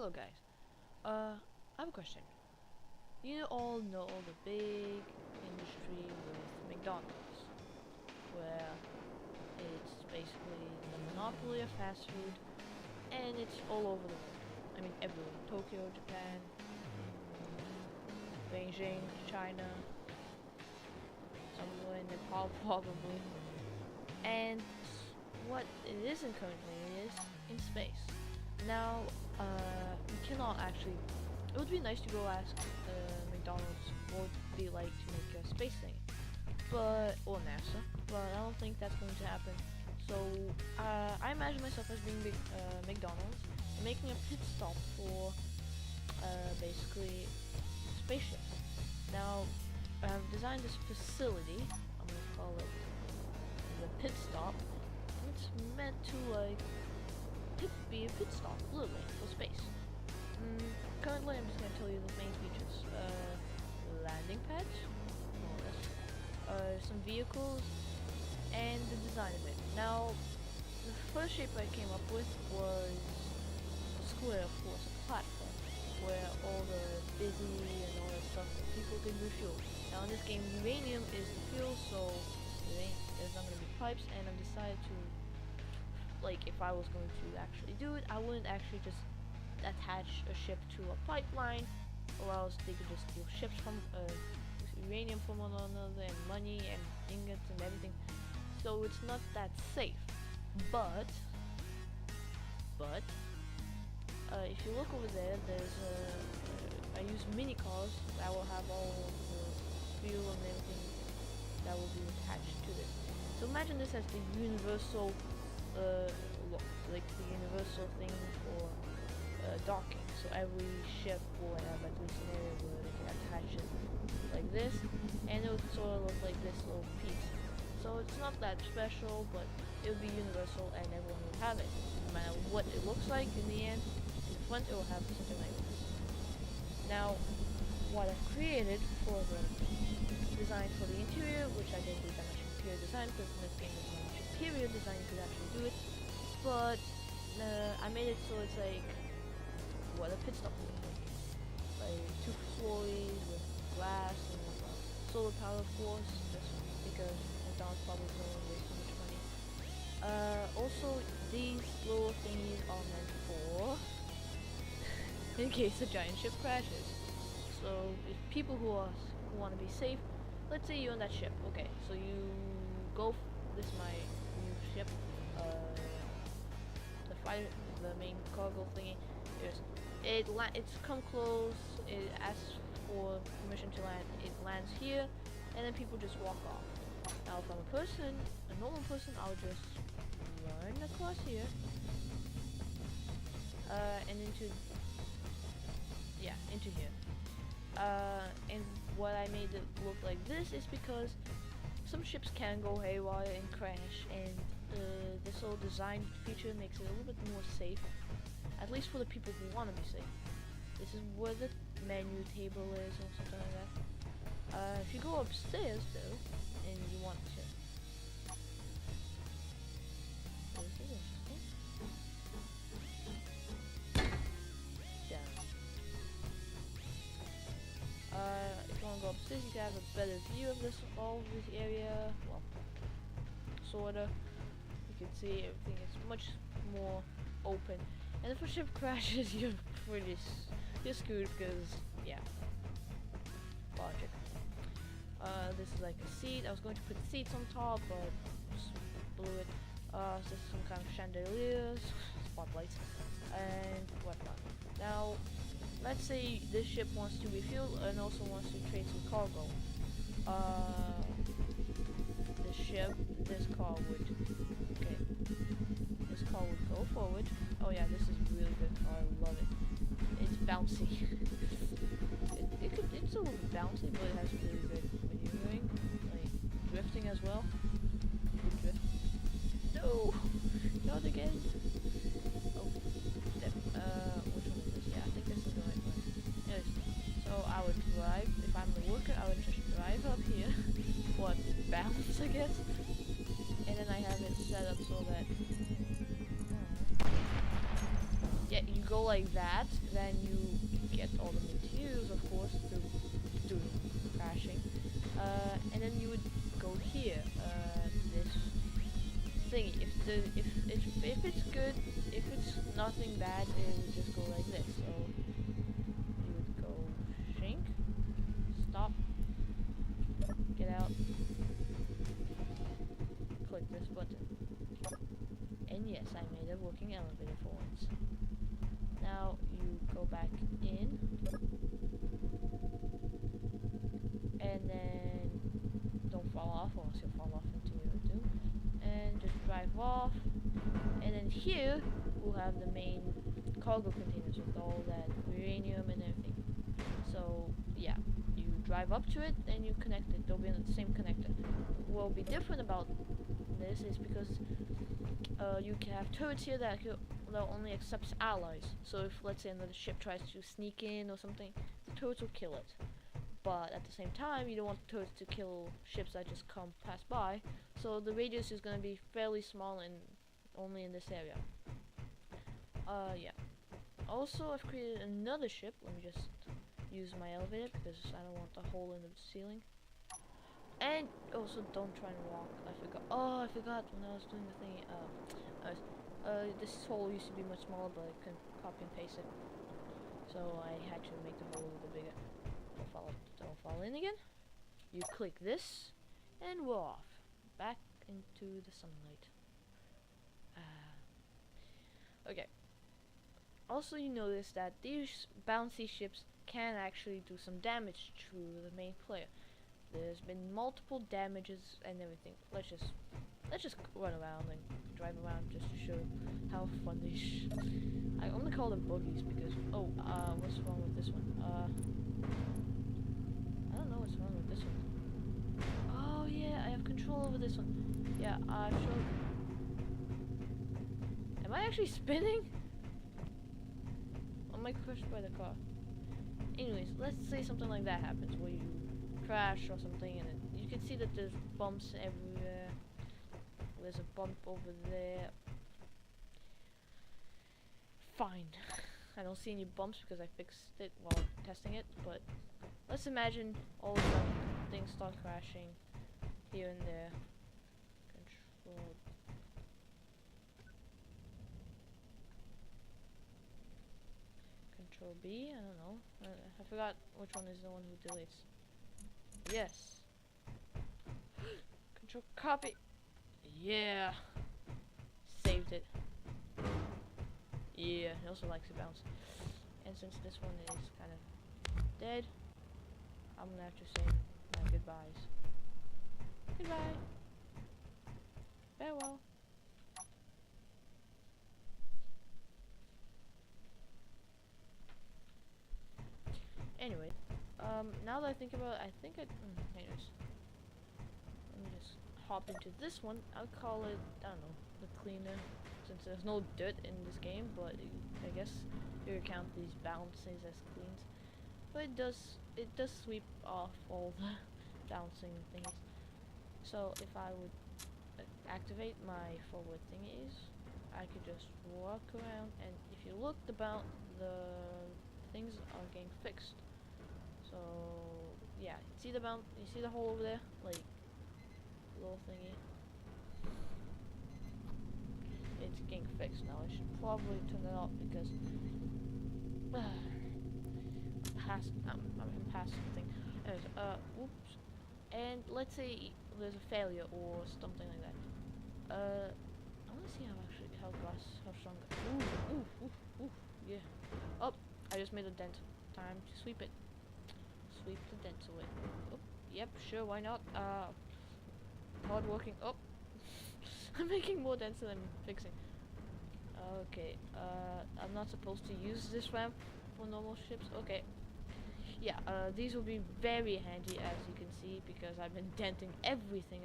So guys, I have a question. You all know the big industry with McDonald's, where it's basically the monopoly of fast food, and it's all over the world. I mean everywhere. Tokyo, Japan, Beijing, China, somewhere in Nepal probably. And what it isn't currently is in space. Now, we cannot actually. It would be nice to go ask McDonald's what it would be like to make a space thing, or NASA, but I don't think that's going to happen. So I imagine myself as being McDonald's and making a pit stop for basically spaceships. Now, I've designed this facility. I'm gonna call it the pit stop. It's meant to like be a pit stop, literally, for space. Currently, I'm just gonna tell you the main features. Landing pads, more or less. Some vehicles, and the design of it. Now, the first shape I came up with was a square, of course, a platform, where all the busy and all that stuff that people can refuel. Now, in this game, uranium is the fuel, so there's not gonna be pipes, and I've decided to, like, if I was going to actually do it, I wouldn't actually just attach a ship to a pipeline, or else they could just steal ships from uranium from one another, and money and ingots and everything. So it's not that safe. But if you look over there, there's I use mini cars that will have all the fuel and everything that will be attached to this. So imagine this as the universal like the universal thing for docking. So every ship will have at least an area where they can attach it like this, and it would sort of look like this little piece. So it's not that special, but it would be universal and everyone would have it. No matter what it looks like in the end, in the front it will have something like this. Now, what I've created for the design for the interior, which I didn't do that much interior design because in this game there's no much interior design, you could actually do it, but I made it so it's like what a pit stop would be. Like 2 stories with glass and solar power, of course, just because McDonald's probably don't waste so much money. Also, these little thingies are meant for in case a giant ship crashes. So, if people who want to be safe, let's say you're on that ship. Okay, so you go. This is my new ship. The main cargo thingy. It's come close. It asks for permission to land. It lands here, and then people just walk off. Now, if I'm a normal person, I'll just run across here, and into here. And what I made it look like this is because some ships can go haywire and crash, and this whole design feature makes it a little bit more safe, at least for the people who want to be safe. This is where the menu table is, or something like that. If you go upstairs, though, and you want to... Oh, this is interesting. Down. If you want to go upstairs, you can have a better view of all of this area. Well, sorta. You can see everything is much more open. And if a ship crashes, you're screwed because, yeah, logic. This is like a seat. I was going to put seats on top, but just blew it. This is some kind of chandeliers, spotlights, and whatnot. Now, let's say this ship wants to refuel and also wants to trade some cargo. This car would go forward. Oh yeah, this is a really good car. I love it. It's bouncy. It's a little bit bouncy, but it has really good maneuvering, like drifting as well. Good drift. No, not again. Oh, which one is this? Yeah, I think this is the right one. Yes. So I would drive. If I'm the worker, I would just drive up here. What, bounce, I guess. And then I have it set up so that yeah, you go like that, then you get all the materials, of course, to do crashing. And then you would go here, this thingy. If it's good, if it's nothing bad, it would just go like this. So you would go shrink, stop, get out, click this button. And yes, I made a working elevator for once. Now you go back in, and then don't fall off, or else you'll fall off into your doom. And just drive off, and then here we'll have the main cargo containers with all that uranium and everything. So yeah, you drive up to it and you connect it. They'll be on the same connector. What will be different about this is because you can have turrets here that only accepts allies. So if, let's say, another ship tries to sneak in or something, the turrets will kill it. But at the same time, you don't want the turrets to kill ships that just pass by. So the radius is going to be fairly small and only in this area. Yeah. Also, I've created another ship. Let me just use my elevator because I don't want the hole in the ceiling. And also, don't try and walk. I forgot. Oh, I forgot when I was doing the thing. This hole used to be much smaller, but I couldn't copy and paste it. So I had to make the hole a little bigger. Don't fall in again. You click this, and we're off. Back into the sunlight. Okay. Also, you notice that these bouncy ships can actually do some damage to the main player. There's been multiple damages and everything. Let's just run around and drive around just to show how fun these. I only call them boogies because what's wrong with this one? I don't know what's wrong with this one. Oh yeah, I have control over this one. Yeah, I've shown. Am I actually spinning? Am I crushed by the car? Anyways, let's say something like that happens where you crash or something, and you can see that there's bumps everywhere. There's a bump over there. Fine. I don't see any bumps because I fixed it while testing it, but let's imagine all of a sudden things start crashing here and there. Control B? I don't know. I forgot which one is the one who deletes. Yes. Control copy. Yeah. Saved it. Yeah, he also likes to bounce. And since this one is kind of dead, I'm gonna have to say my goodbyes. Goodbye. Farewell. Anyway, now that I think about it, I think anyways. Let me just hop into this one. I'll call it, I don't know, the cleaner, since there's no dirt in this game, but I guess you count these bounces as cleans. But it does sweep off all the bouncing things. So if I would activate my forward thingies, I could just walk around, and if you look, the things are getting fixed. So yeah, see the you see the hole over there, like little thingy. It's getting fixed now. I should probably turn it off because I'm past something. Anyways, oops. And let's say there's a failure or something like that. I want to see how strong. Ooh, yeah. Oh, I just made a dent. Time to sweep it. Sweep the dents away. Oh, yep, sure, why not? Hard working. Oh, I'm making more dents than I'm fixing. Okay, I'm not supposed to use this ramp for normal ships. Okay. Yeah, these will be very handy, as you can see, because I've been denting everything.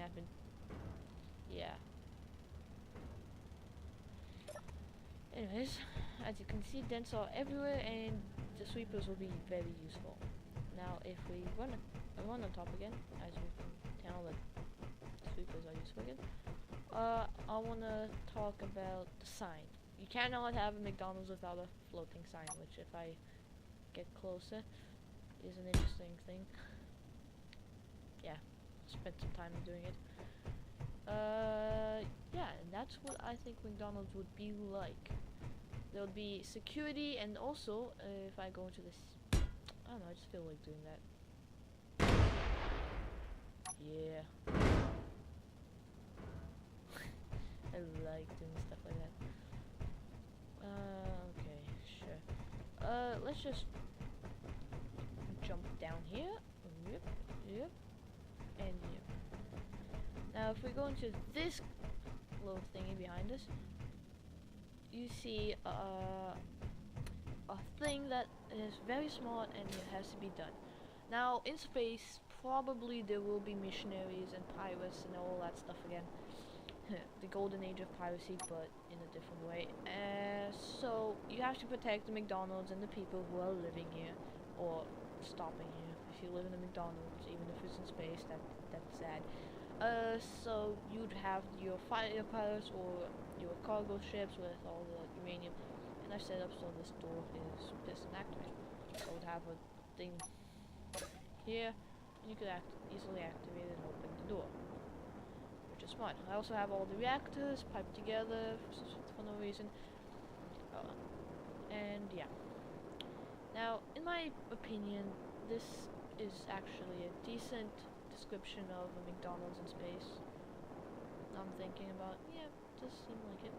Yeah. Anyways, as you can see, dents are everywhere, and the sweepers will be very useful. Now, if we run on top again, as you can tell that sweepers are useful again, I want to talk about the sign. You cannot have a McDonald's without a floating sign, which if I get closer is an interesting thing. Yeah, spent some time doing it. Yeah, and that's what I think McDonald's would be like. There would be security, and also, if I go into this, I don't know, I just feel like doing that. Yeah. I like doing stuff like that. Okay, sure. Let's just jump down here. Yep, yep, and yep. Now, if we go into this little thingy behind us, you see a thing that is very small and it has to be done. Now, in space, probably there will be missionaries and pirates and all that stuff again. The golden age of piracy, but in a different way. So you have to protect the McDonald's and the people who are living here or stopping here. If you live in a McDonald's, even if it's in space, that's sad. So you'd have your fighter pilots or your cargo ships with all the uranium, and I've set up so this door is piston activated. So it would have a thing here, and you could easily activate it and open the door, which is smart. I also have all the reactors piped together for no reason. And yeah. Now, in my opinion, this is actually a decent description of a McDonald's in space. I'm thinking about, yeah, does seem like it.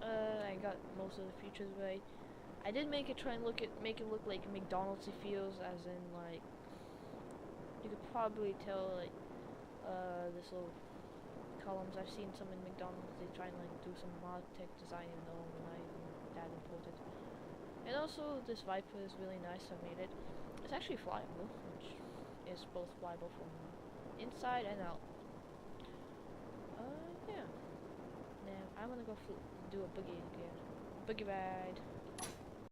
I got most of the features right. I did make it make it look like McDonald's feels, as in like you could probably tell like this little columns. I've seen some in McDonald's. They try and like do some mod tech design, even though they're not even that important. And also, this Viper is really nice. I made it. It's actually flyable, which is both flyable from inside and out. Yeah. Now I'm gonna go do a boogie again. Boogie ride.